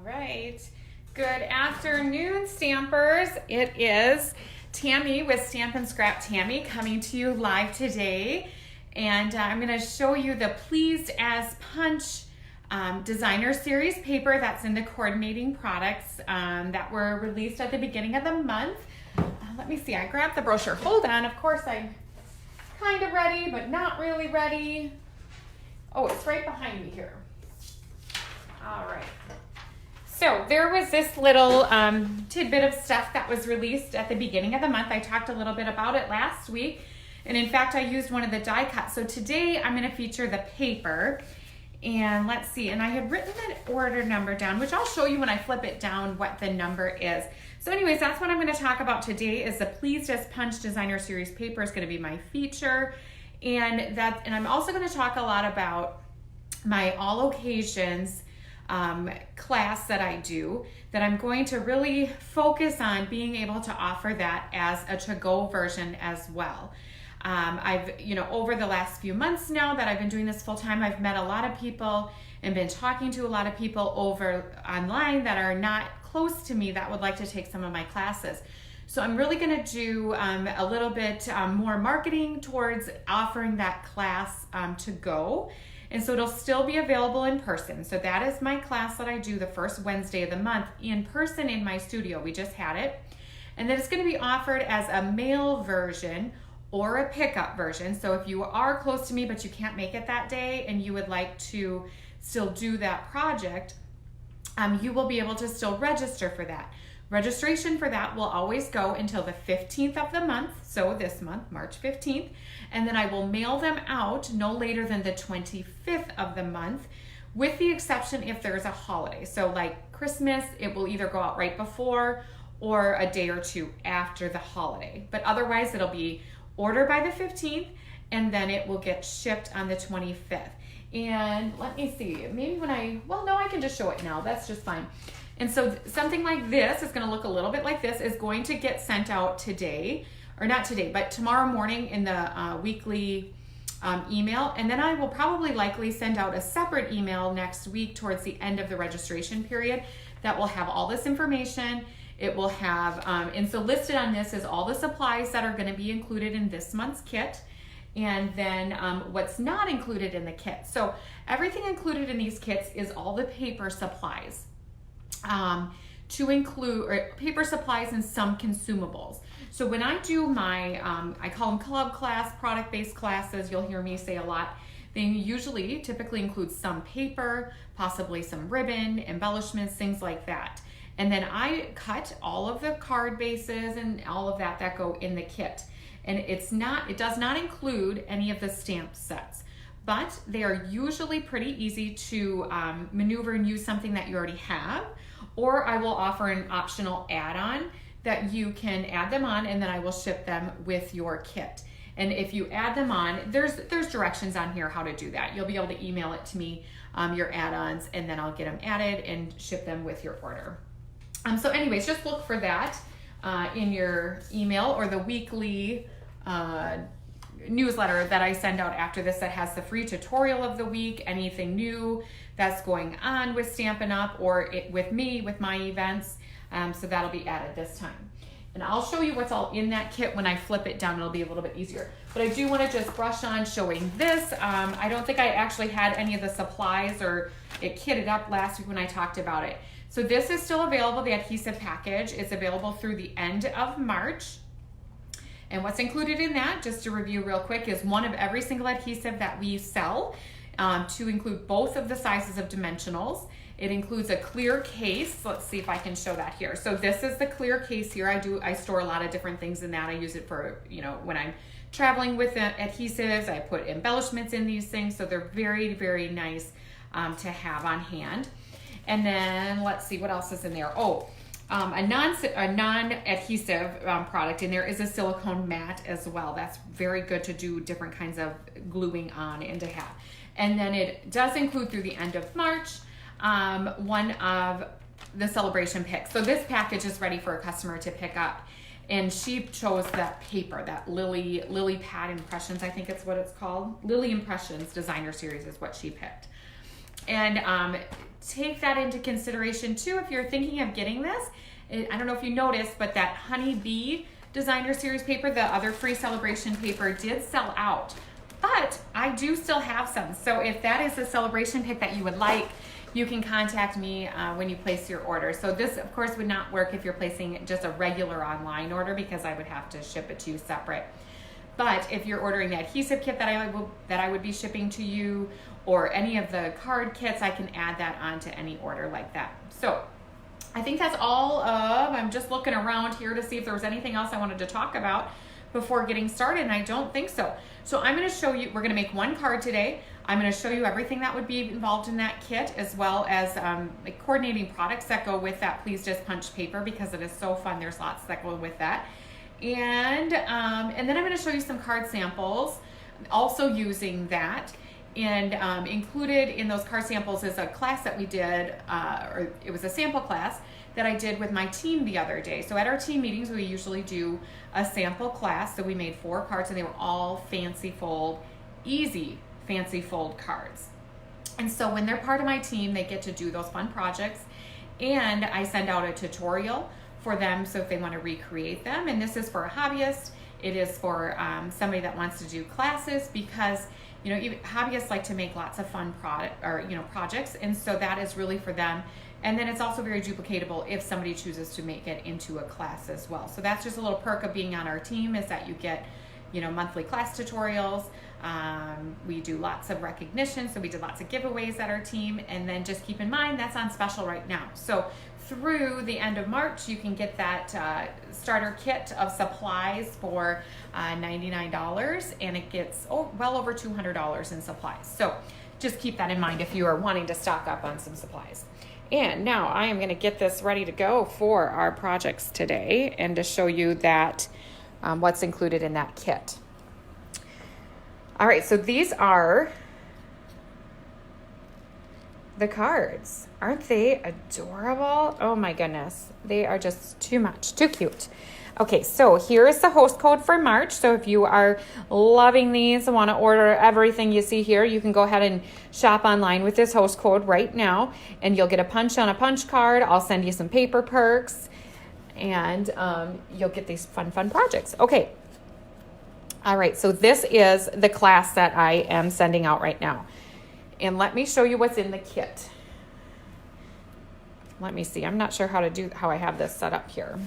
right. Good afternoon, Stampers. It is Tammy with Stampin' Scrap Tammy coming to you live today. And I'm going to show you the Pleased as Punch designer series paper that's in the coordinating products that were released at the beginning of the month. Let me see, I grabbed the brochure. Hold on, of course I'm kind of ready, but not really ready. Oh, it's right behind me here. All right. So there was this little tidbit of stuff that was released at the beginning of the month. I talked a little bit about it last week. And in fact, I used one of the die cuts. So today I'm going to feature the paper. And let's see, and I had written an order number down, which I'll show you when I flip it down what the number is. So anyways, that's what I'm going to talk about today is the Pleased as Punch designer series paper is going to be my feature. And I'm also going to talk a lot about my all occasions class that I do, that I'm going to really focus on being able to offer that as a to-go version as well. I've, over the last few months now that I've been doing this full time, I've met a lot of people and been talking to a lot of people over online that are not close to me that would like to take some of my classes. So I'm really going to do a little bit more marketing towards offering that class to go. And so it'll still be available in person. So that is my class that I do the first Wednesday of the month in person in my studio. We just had it. And then it's going to be offered as a mail version or a pickup version. So if you are close to me but you can't make it that day and you would like to still do that project, you will be able to still register for that. Registration for that will always go until the 15th of the month, so this month, March 15th, and then I will mail them out no later than the 25th of the month, with the exception if there's a holiday. So like Christmas, it will either go out right before or a day or two after the holiday. But otherwise, it'll be ordered by the 15th, and then it will get shipped on the 25th. And let me see, maybe I can just show it now. That's just fine. And so something like this is going to look a little bit like this, is going to get sent out today, or not today, but tomorrow morning in the weekly email. And then I will probably likely send out a separate email next week towards the end of the registration period that will have all this information. It will have, and so listed on this is all the supplies that are going to be included in this month's kit. And then what's not included in the kit. So everything included in these kits is all the paper supplies. To include paper supplies and some consumables. So when I do my, I call them club class, product-based classes, you'll hear me say a lot, they typically include some paper, possibly some ribbon, embellishments, things like that. And then I cut all of the card bases and all of that go in the kit. And it does not include any of the stamp sets, but they are usually pretty easy to maneuver and use something that you already have. Or I will offer an optional add-on that you can add them on, and then I will ship them with your kit. And if you add them on, there's directions on here how to do that. You'll be able to email it to me, your add-ons, and then I'll get them added and ship them with your order. So anyways, just look for that in your email or the weekly newsletter that I send out after this that has the free tutorial of the week, anything new that's going on with Stampin' Up! Or with me, with my events. So that'll be added this time. And I'll show you what's all in that kit when I flip it down. It'll be a little bit easier. But I do want to just brush on showing this. I don't think I actually had any of the supplies or it kitted up last week when I talked about it. So this is still available, the adhesive package. It's available through the end of March. And what's included in that, just to review real quick, is one of every single adhesive that we sell, to include both of the sizes of dimensionals. It includes a clear case. Let's see if I can show that here. So this is the clear case here. I store a lot of different things in that. I use it for, when I'm traveling with adhesives, I put embellishments in these things. So they're very, very nice to have on hand. And then let's see what else is in there. A non-adhesive product in there is a silicone mat as well. That's very good to do different kinds of gluing on and to have. And then it does include through the end of March one of the celebration picks. So this package is ready for a customer to pick up. And she chose that paper, that Lily Pad Impressions, I think it's what it's called. Lily Impressions Designer Series is what she picked. And take that into consideration too if you're thinking of getting this. I don't know if you noticed, but that Honey Bee Designer Series paper, the other free celebration paper, did sell out. But I do still have some. So if that is a celebration pick that you would like, you can contact me when you place your order. So this, of course, would not work if you're placing just a regular online order because I would have to ship it to you separate. But if you're ordering the adhesive kit that I would be shipping to you, or any of the card kits, I can add that onto any order like that. So I think that's all of, I'm just looking around here to see if there was anything else I wanted to talk about before getting started, and I don't think so. So I'm gonna show you, we're gonna make one card today. I'm gonna show you everything that would be involved in that kit, as well as like coordinating products that go with that Please Just Punch paper, because it is so fun. There's lots that go with that. And then I'm gonna show you some card samples, also using that. And included in those card samples is a class that we did, or it was a sample class that I did with my team the other day. So at our team meetings, we usually do a sample class. So we made 4 cards, and they were all fancy fold, easy fancy fold cards. And so when they're part of my team, they get to do those fun projects. And I send out a tutorial for them, so if they want to recreate them. And this is for a hobbyist. It is for somebody that wants to do classes, because hobbyists like to make lots of fun projects, and so that is really for them. And then it's also very duplicatable if somebody chooses to make it into a class as well. So that's just a little perk of being on our team, is that you get monthly class tutorials. We do lots of recognition, so we did lots of giveaways at our team. And then just keep in mind, that's on special right now. So through the end of March, you can get that starter kit of supplies for $99, and it gets well over $200 in supplies. So just keep that in mind if you are wanting to stock up on some supplies. And now I am going to get this ready to go for our projects today, and to show you that what's included in that kit. All right, so these are the cards. Aren't they adorable? Oh my goodness. They are just too much, too cute. Okay, so here is the host code for March. So if you are loving these and want to order everything you see here, you can go ahead and shop online with this host code right now, and you'll get a punch on a punch card. I'll send you some paper perks, and you'll get these fun projects. Okay. All right, so this is the class that I am sending out right now. And let me show you what's in the kit. Let me see. I'm not sure how I have this set up here.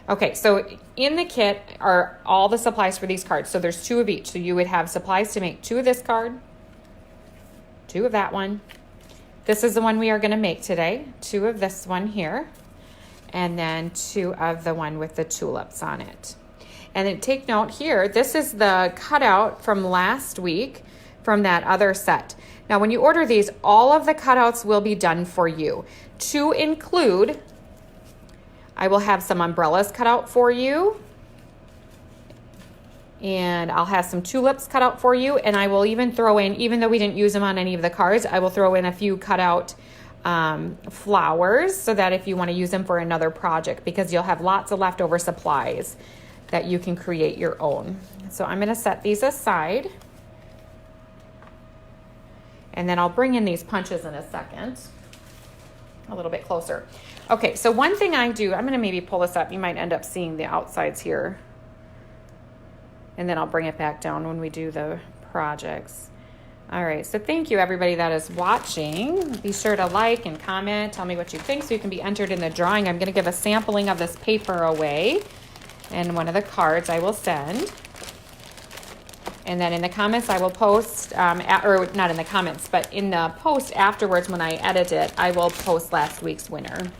Okay, so in the kit are all the supplies for these cards. So there's 2 of each. So you would have supplies to make 2 of this card, 2 of that one. This is the one we are going to make today. 2 of this one here, and then 2 of the one with the tulips on it. And then take note here, this is the cutout from last week from that other set. Now, when you order these, all of the cutouts will be done for you. To include, I will have some umbrellas cut out for you, and I'll have some tulips cut out for you, and I will even throw in, even though we didn't use them on any of the cards, I will throw in a few cut out flowers, so that if you want to use them for another project, because you'll have lots of leftover supplies that you can create your own. So I'm going to set these aside, and then I'll bring in these punches in a second, a little bit closer. Okay, so one thing I do, I'm going to maybe pull this up. You might end up seeing the outsides here, and then I'll bring it back down when we do the projects. All right, so thank you everybody that is watching. Be sure to like and comment, tell me what you think, so you can be entered in the drawing. I'm going to give a sampling of this paper away, and one of the cards I will send. And then in the comments I will post, or not in the comments, but in the post afterwards when I edit it, I will post last week's winner,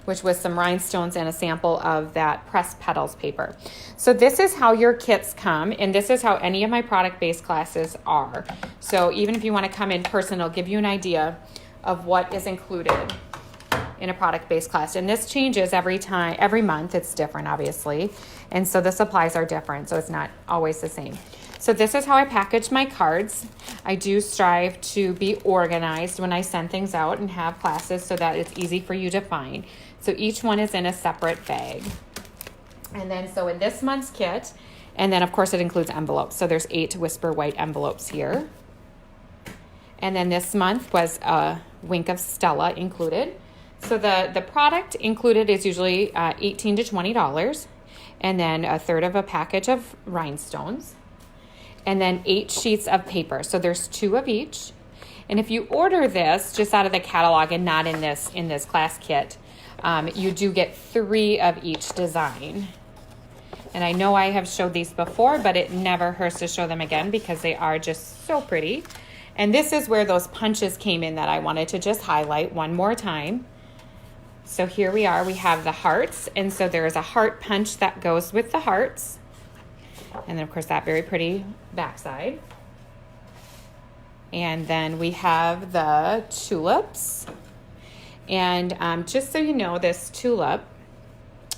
which was some rhinestones and a sample of that pressed petals paper. So this is how your kits come, and this is how any of my product-based classes are. So even if you want to come in person, it'll give you an idea of what is included in a product-based class. And this changes every month. It's different, obviously. And so the supplies are different, so it's not always the same. So this is how I package my cards. I do strive to be organized when I send things out and have classes so that it's easy for you to find. So each one is in a separate bag. And then so in this month's kit, and then of course it includes envelopes. So there's 8 Whisper White envelopes here. And then this month was a wink of Stella included. So the product included is usually $18 to $20. And then a third of a package of rhinestones. And then 8 sheets of paper. So there's 2 of each. And if you order this just out of the catalog and not in this class kit, you do get 3 of each design. And I know I have showed these before, but it never hurts to show them again because they are just so pretty. And this is where those punches came in that I wanted to just highlight one more time. So here we are, we have the hearts. And so there is a heart punch that goes with the hearts. And then of course that very pretty backside. And then we have the tulips. And just so you know, this tulip,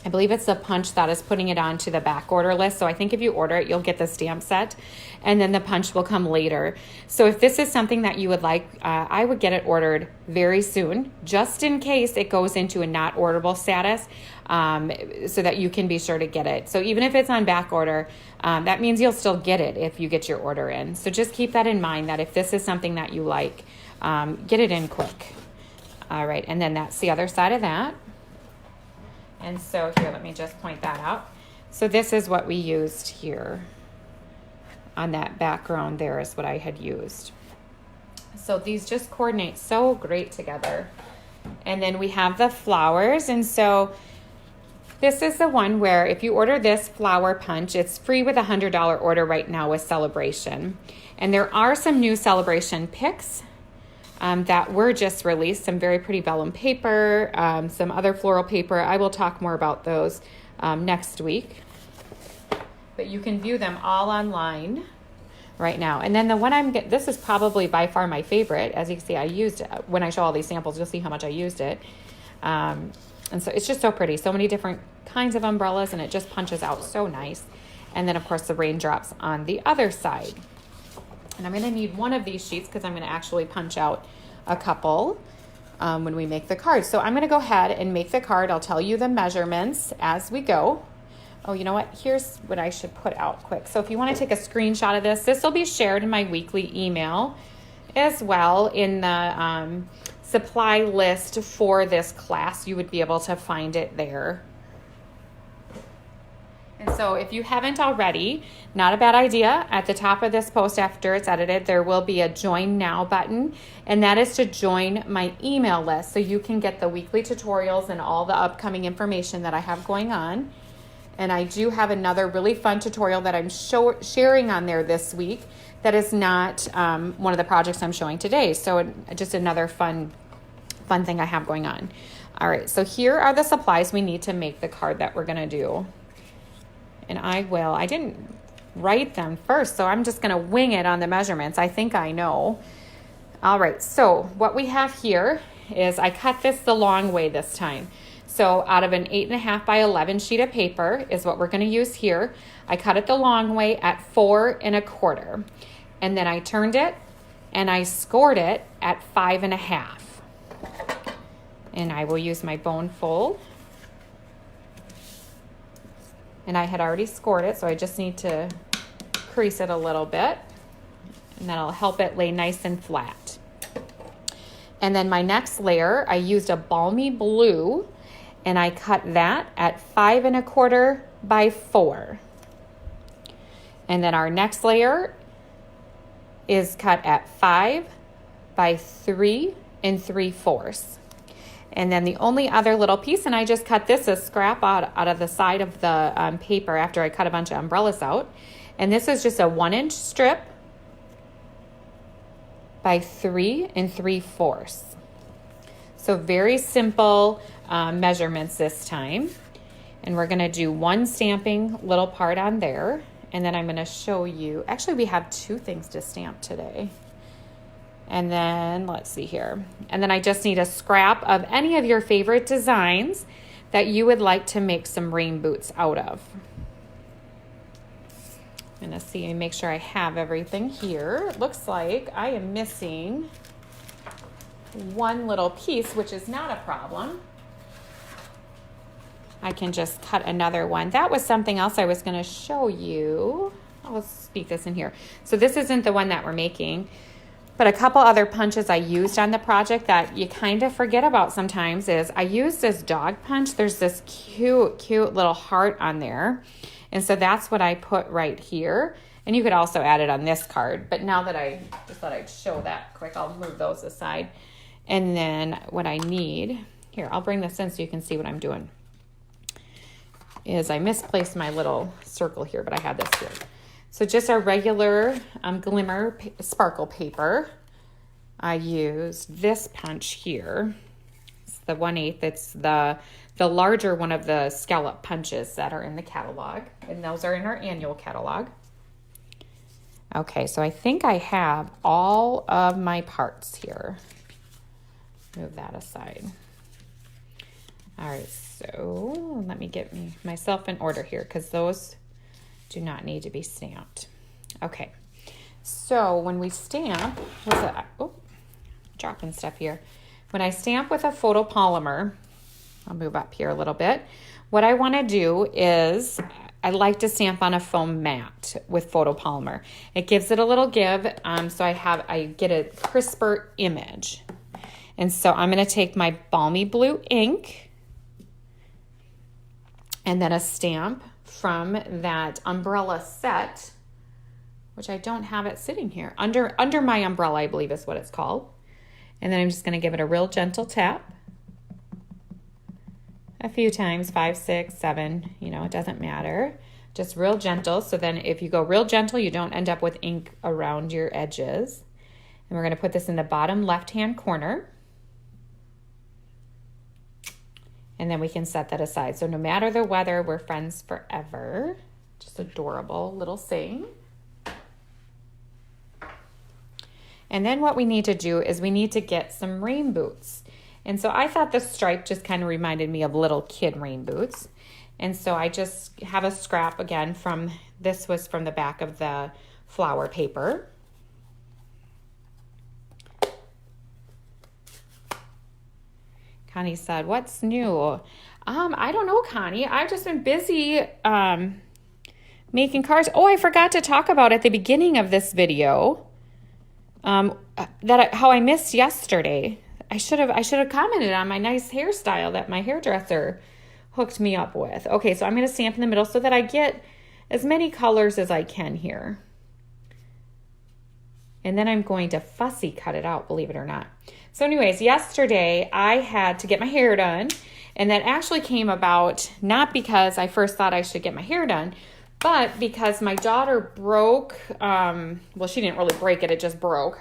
I believe it's the punch that is putting it onto the back order list. So I think if you order it, you'll get the stamp set and then the punch will come later. So if this is something that you would like, I would get it ordered very soon, just in case it goes into a not orderable status, so that you can be sure to get it. So even if it's on back order, that means you'll still get it if you get your order in. So just keep that in mind that if this is something that you like, get it in quick. All right, and then that's the other side of that. And so here, let me just point that out. So this is what we used here on that background. There is what I had used. So these just coordinate so great together. And then we have the flowers. And so this is the one where if you order this flower punch, it's free with a $100 order right now with Celebration. And there are some new Celebration picks that were just released, some very pretty vellum paper, some other floral paper. I will talk more about those next week. But you can view them all online right now. And then the one this is probably by far my favorite. As you can see, I used it. When I show all these samples, you'll see how much I used it. And so it's just so pretty. So many different kinds of umbrellas, and it just punches out so nice. And then, of course, the raindrops on the other side. And I'm going to need one of these sheets because I'm going to actually punch out a couple when we make the card. So I'm going to go ahead and make the card. I'll tell you the measurements as we go. Oh, you know what? Here's what I should put out quick. So if you want to take a screenshot of this will be shared in my weekly email as well in the supply list for this class. You would be able to find it there. And so if you haven't already, not a bad idea, at the top of this post after it's edited, there will be a join now button, and that is to join my email list so you can get the weekly tutorials and all the upcoming information that I have going on. And I do have another really fun tutorial that I'm sharing on there this week that is not one of the projects I'm showing today. So just another fun thing I have going on. All right, so here are the supplies we need to make the card that we're gonna do. And I didn't write them first, so I'm just going to wing it on the measurements. I think I know. All right, so what we have here is I cut this the long way this time. So out of an 8.5 by 11 sheet of paper is what we're going to use here. I cut it the long way at 4 1/4. And then I turned it and I scored it at 5 1/2. And I will use my bone fold. And I had already scored it, so I just need to crease it a little bit. And that'll help it lay nice and flat. And then my next layer, I used a balmy blue, and I cut that at 5 1/4 by 4. And then our next layer is cut at 5 by 3 3/4. And then the only other little piece, and I just cut this a scrap out of the side of the paper after I cut a bunch of umbrellas out. And this is just a 1-inch strip by 3 3/4. So very simple measurements this time. And we're gonna do one stamping little part on there. And then I'm gonna show you, actually we have 2 things to stamp today. And then let's see here. And then I just need a scrap of any of your favorite designs that you would like to make some rain boots out of. I'm gonna see and make sure I have everything here. It looks like I am missing one little piece, which is not a problem. I can just cut another one. That was something else I was gonna show you. I'll speak this in here. So this isn't the one that we're making. But a couple other punches I used on the project that you kind of forget about sometimes is I used this dog punch. There's this cute little heart on there. And so that's what I put right here. And you could also add it on this card. But now that I just thought I'd show that quick, I'll move those aside. And then what I need, here, I'll bring this in so you can see what I'm doing, is I misplaced my little circle here, but I had this here. So just our regular glimmer sparkle paper. I used this punch here. It's the 1/8. It's the larger one of the scallop punches that are in the catalog. And those are in our annual catalog. Okay, so I think I have all of my parts here. Move that aside. All right, so let me get myself in order here because those do not need to be stamped. Okay, so when we stamp, dropping stuff here. When I stamp with a photopolymer, I'll move up here a little bit. What I want to do is I like to stamp on a foam mat with photopolymer. It gives it a little give, so I get a crisper image. And so I'm going to take my balmy blue ink and then a stamp from that umbrella set, which I don't have it sitting here. Under my umbrella, I believe is what it's called. And then I'm just going to give it a real gentle tap. A few times, 5, 6, 7, it doesn't matter. Just real gentle. So then if you go real gentle, you don't end up with ink around your edges. And we're going to put this in the bottom left-hand corner. And then we can set that aside. So no matter the weather, we're friends forever. Just adorable little saying. And then what we need to do is we need to get some rain boots. And so I thought the stripe just kind of reminded me of little kid rain boots. And so I just have a scrap again this was from the back of the flower paper. Connie said, what's new? I don't know, Connie. I've just been busy making cards. Oh, I forgot to talk about at the beginning of this video how I missed yesterday. I should have commented on my nice hairstyle that my hairdresser hooked me up with. Okay, so I'm going to stamp in the middle so that I get as many colors as I can here. And then I'm going to fussy cut it out, believe it or not. So anyways, yesterday I had to get my hair done. And that actually came about not because I first thought I should get my hair done, but because my daughter broke, well, she didn't really break it. It just broke.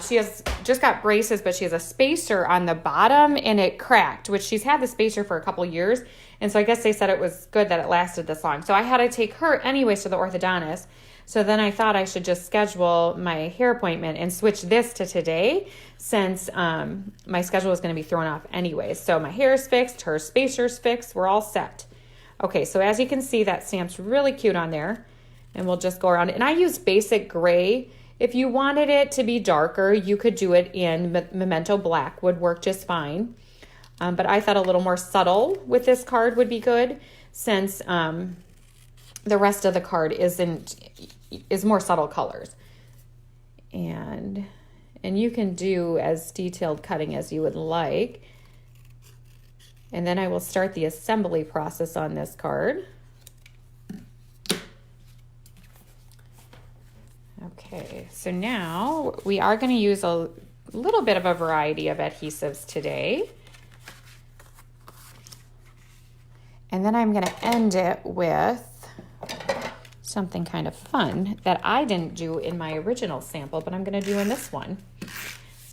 She has just got braces, but she has a spacer on the bottom and it cracked, which she's had the spacer for a couple years. And so I guess they said it was good that it lasted this long. So I had to take her anyways to the orthodontist. So then I thought I should just schedule my hair appointment and switch this to today since my schedule was going to be thrown off anyways. So my hair is fixed, her spacer's fixed, we're all set. Okay, so as you can see, that stamp's really cute on there. And we'll just go around it. And I used basic gray. If you wanted it to be darker, you could do it in Memento Black, would work just fine. But I thought a little more subtle with this card would be good since the rest of the card is more subtle colors. And you can do as detailed cutting as you would like. And then I will start the assembly process on this card. Okay, so now we are going to use a little bit of a variety of adhesives today. And then I'm going to end it with something kind of fun that I didn't do in my original sample, but I'm going to do in this one.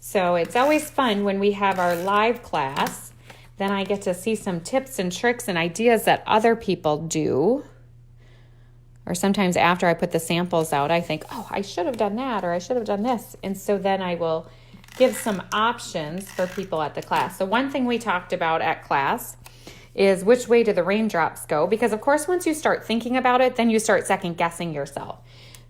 So it's always fun when we have our live class. Then I get to see some tips and tricks and ideas that other people do. Or sometimes after I put the samples out, I think, oh, I should have done that or I should have done this. And so then I will give some options for people at the class. So one thing we talked about at class is which way do the raindrops go? Because of course, once you start thinking about it, then you start second guessing yourself.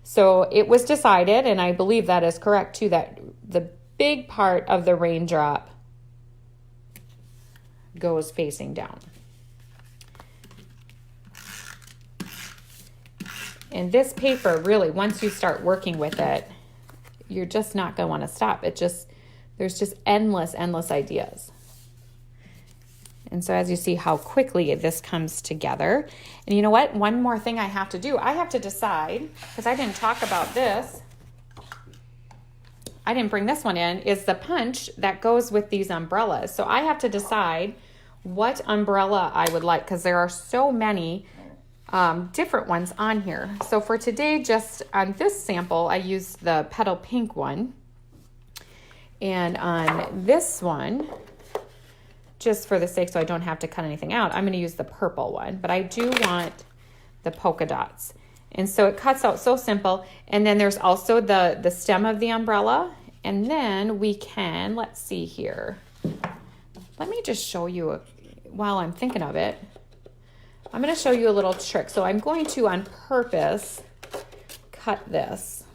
So it was decided, and I believe that is correct too, that the big part of the raindrop goes facing down. And this paper, really, once you start working with it, you're just not going to want to stop. There's just endless ideas. And so as you see how quickly this comes together. And you know what? One more thing I have to do. I have to decide, because I didn't talk about this. I didn't bring this one in, is the punch that goes with these umbrellas. So I have to decide what umbrella I would like, because there are so many different ones on here. So for today, just on this sample, I used the petal pink one. And on this one, just for the sake so I don't have to cut anything out, I'm going to use the purple one. But I do want the polka dots. And so it cuts out so simple. And then there's also the stem of the umbrella. And then we can, let's see here. Let me just show you, while I'm thinking of it, I'm going to show you a little trick. So I'm going to, on purpose, cut this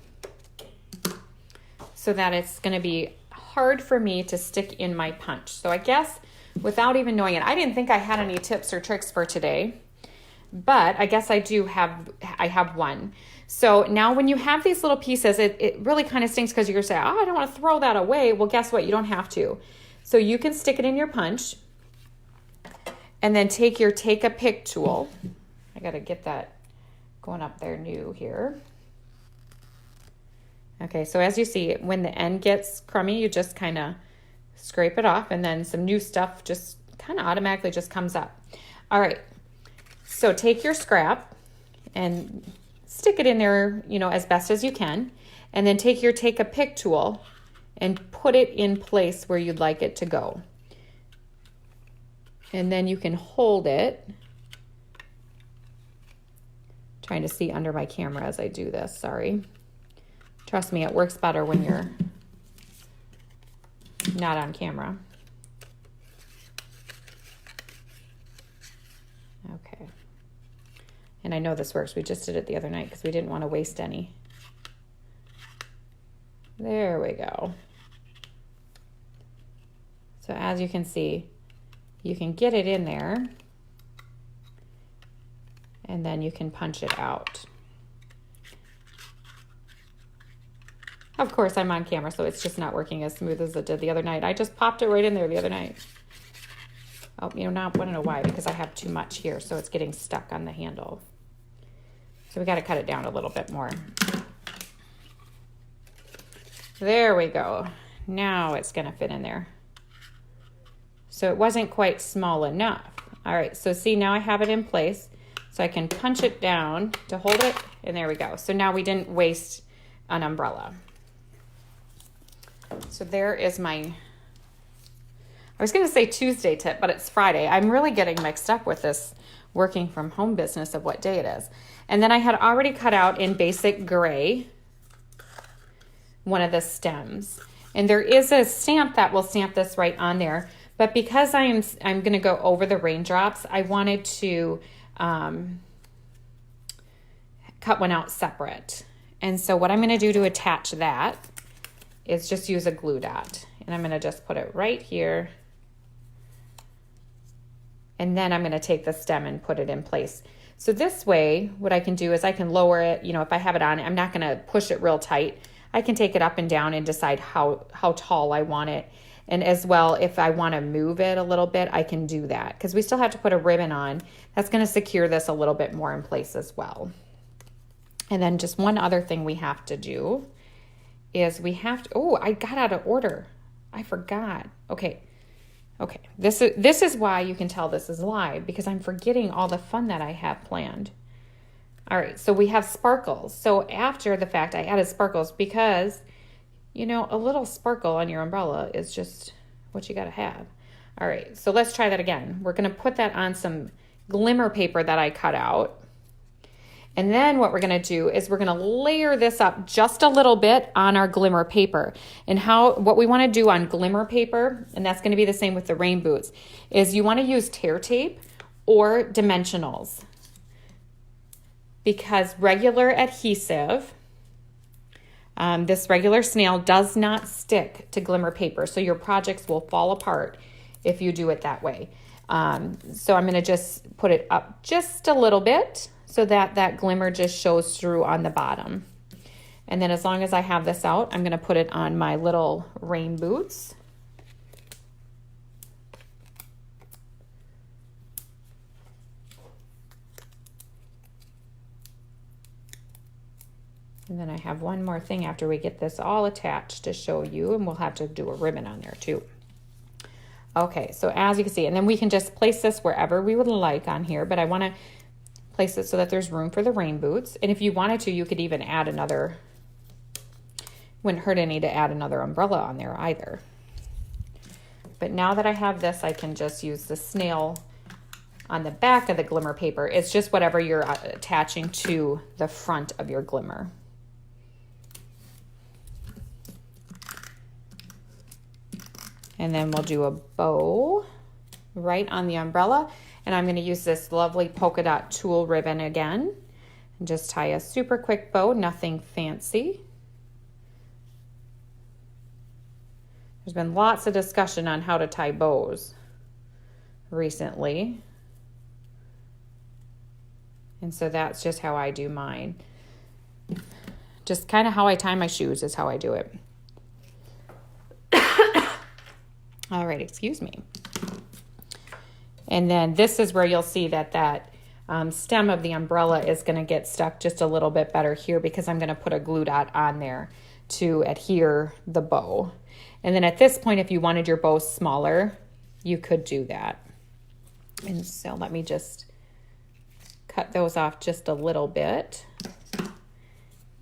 so that it's going to be hard for me to stick in my punch. So I guess without even knowing it, I didn't think I had any tips or tricks for today, but I guess I have one. So now when you have these little pieces, it really kind of stinks because you're going to say, oh, I don't want to throw that away. Well, guess what? You don't have to. So you can stick it in your punch and then take your take a pick tool. I got to get that going up there new here. Okay, so as you see, when the end gets crummy, you just kind of scrape it off, and then some new stuff just kind of automatically just comes up. All right, so take your scrap and stick it in there, as best as you can, and then take your take a pick tool and put it in place where you'd like it to go. And then you can hold it. Trying to see under my camera as I do this, sorry. Trust me, it works better when you're not on camera. Okay. And I know this works. We just did it the other night because we didn't want to waste any. There we go. So as you can see, you can get it in there and then you can punch it out. Of course, I'm on camera, so it's just not working as smooth as it did the other night. I just popped it right in there the other night. Oh, now I want to know why, because I have too much here, so it's getting stuck on the handle. So we got to cut it down a little bit more. There we go. Now it's going to fit in there. So it wasn't quite small enough. All right, so see, now I have it in place, so I can punch it down to hold it, and there we go. So now we didn't waste an umbrella. So there is my, I was going to say Tuesday tip, but it's Friday. I'm really getting mixed up with this working from home business of what day it is. And then I had already cut out in basic gray one of the stems. And there is a stamp that will stamp this right on there. But because I'm going to go over the raindrops, I wanted to cut one out separate. And so what I'm going to do to attach that is just use a glue dot. And I'm going to just put it right here. And then I'm going to take the stem and put it in place. So this way, what I can do is I can lower it. If I have it on, I'm not going to push it real tight. I can take it up and down and decide how tall I want it. And as well, if I want to move it a little bit, I can do that. Because we still have to put a ribbon on. That's going to secure this a little bit more in place as well. And then just one other thing we have to do is we have to, oh, I got out of order. I forgot. Okay. This is why you can tell this is live, because I'm forgetting all the fun that I have planned. All right, so we have sparkles. So after the fact, I added sparkles because, a little sparkle on your umbrella is just what you got to have. All right, so let's try that again. We're going to put that on some glimmer paper that I cut out. And then what we're going to do is we're going to layer this up just a little bit on our glimmer paper. And what we want to do on glimmer paper, and that's going to be the same with the rain boots, is you want to use tear tape or dimensionals. Because regular adhesive, this regular snail does not stick to glimmer paper. So your projects will fall apart if you do it that way. So I'm going to just put it up just a little bit, so that glimmer just shows through on the bottom. And then as long as I have this out, I'm going to put it on my little rain boots. And then I have one more thing after we get this all attached to show you, and we'll have to do a ribbon on there too. Okay, so as you can see, and then we can just place this wherever we would like on here, but I want to place it so that there's room for the rain boots. And if you wanted to, you could even add another, wouldn't hurt any to add another umbrella on there either. But now that I have this, I can just use the snail on the back of the glimmer paper. It's just whatever you're attaching to the front of your glimmer. And then we'll do a bow right on the umbrella. And I'm going to use this lovely polka dot tulle ribbon again. And just tie a super quick bow, nothing fancy. There's been lots of discussion on how to tie bows recently. And so that's just how I do mine. Just kind of how I tie my shoes is how I do it. All right, excuse me. And then this is where you'll see that stem of the umbrella is going to get stuck just a little bit better here because I'm going to put a glue dot on there to adhere the bow. And then at this point, if you wanted your bow smaller, you could do that. And so let me just cut those off just a little bit.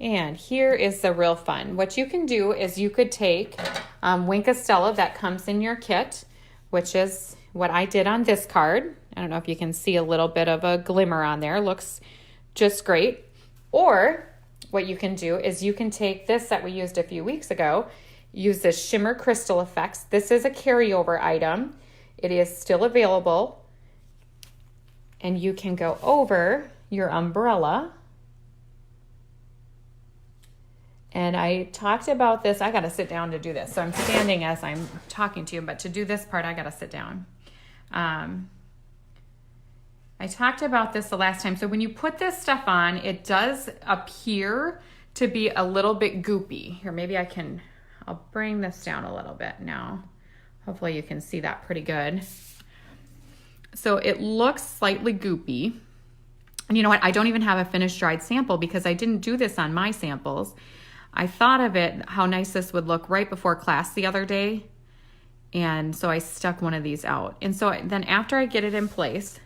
And here is the real fun. What you can do is you could take Wink Estella that comes in your kit, which is what I did on this card. I don't know if you can see a little bit of a glimmer on there. Looks just great. Or what you can do is you can take this that we used a few weeks ago, use this Shimmer Crystal Effects. This is a carryover item. It is still available. And you can go over your umbrella. And I talked about this. I got to sit down to do this. So I'm standing as I'm talking to you, but to do this part, I got to sit down. I talked about this the last time. So when you put this stuff on, it does appear to be a little bit goopy. Here, maybe I'll bring this down a little bit now. Hopefully you can see that pretty good. So it looks slightly goopy. And you know what? I don't even have a finished dried sample because I didn't do this on my samples. I thought of it, how nice this would look right before class the other day. And so I stuck one of these out. And so then after I get it in place,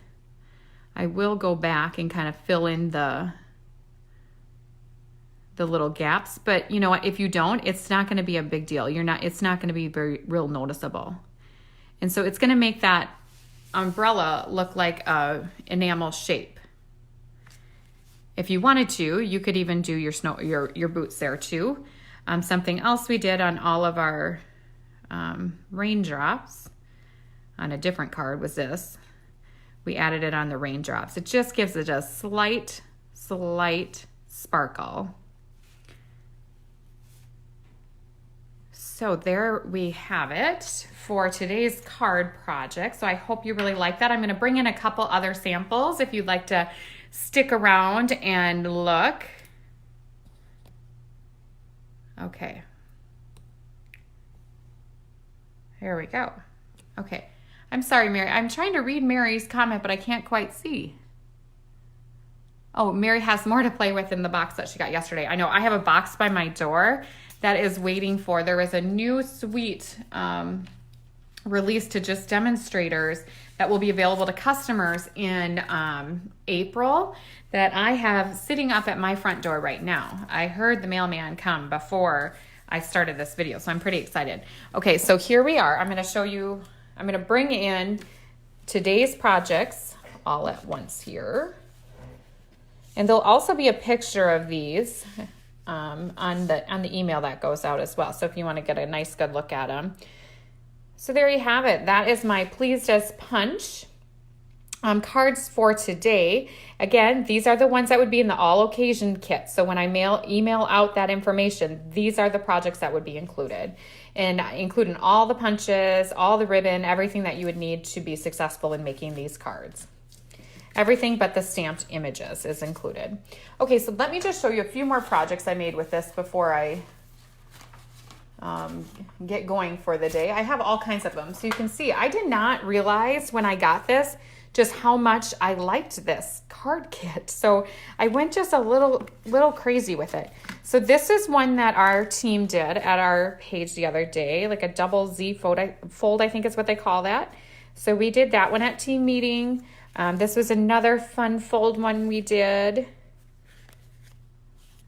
I will go back and kind of fill in the little gaps. But you know what? If you don't, it's not going to be a big deal. It's not going to be real noticeable. And so it's going to make that umbrella look like a enamel shape. If you wanted to, you could even do your boots there too. Something else we did on all of our raindrops on a different card was this. We added it on the raindrops. It just gives it a slight sparkle. So there we have it for today's card project. So I hope you really like that. I'm going to bring in a couple other samples if you'd like to stick around and look. Okay. Here we go. Okay. I'm sorry, Mary. I'm trying to read Mary's comment, but I can't quite see. Oh, Mary has more to play with in the box that she got yesterday. I know I have a box by my door that is waiting for. There is a new suite released to just demonstrators that will be available to customers in April that I have sitting up at my front door right now. I heard the mailman come before I started this video, so I'm pretty excited. Okay, so here we are. I'm going to show you, I'm going to bring in today's projects all at once here. And there'll also be a picture of these on the email that goes out as well. So if you want to get a nice good look at them. So there you have it. That is my Pleased as Punch cards for today. Again, these are the ones that would be in the all occasion kit. So when I email out that information, these are the projects that would be included. And including all the punches, all the ribbon, everything that you would need to be successful in making these cards. Everything but the stamped images is included. Okay, so let me just show you a few more projects I made with this before I get going for the day. I have all kinds of them. So you can see, I did not realize when I got this just how much I liked this card kit. So I went just a little crazy with it. So this is one that our team did at our page the other day, like a double Z fold, I think is what they call that. So we did that one at team meeting. This was another fun fold one we did.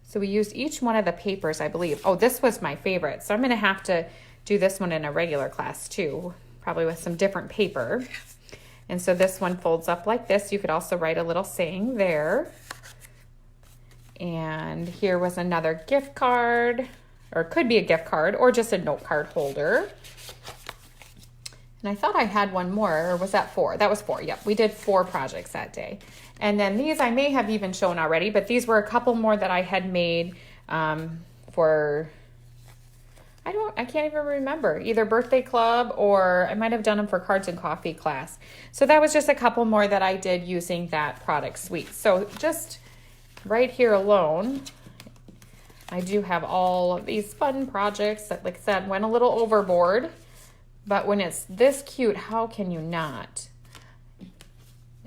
So we used each one of the papers, I believe. Oh, this was my favorite. So I'm going to have to do this one in a regular class too, probably with some different paper. And so this one folds up like this. You could also write a little saying there. And here was another gift card, or it could be a gift card or just a note card holder. And I thought I had one more, or was that 4? That was 4, yep. We did 4 projects that day. And then these I may have even shown already, but these were a couple more that I had made for, I can't even remember, either birthday club or I might have done them for cards and coffee class. So that was just a couple more that I did using that product suite. So just right here alone, I do have all of these fun projects that, like I said, went a little overboard. But when it's this cute, how can you not?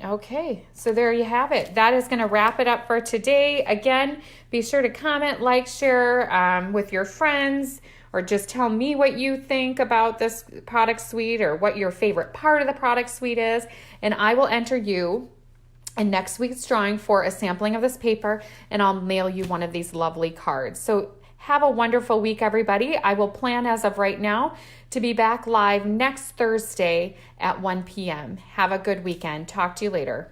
Okay, so there you have it. That is going to wrap it up for today. Again, be sure to comment, like, share with your friends, or just tell me what you think about this product suite or what your favorite part of the product suite is. And I will enter you in next week's drawing for a sampling of this paper, and I'll mail you one of these lovely cards. So have a wonderful week, everybody. I will plan as of right now to be back live next Thursday at 1 p.m. Have a good weekend. Talk to you later.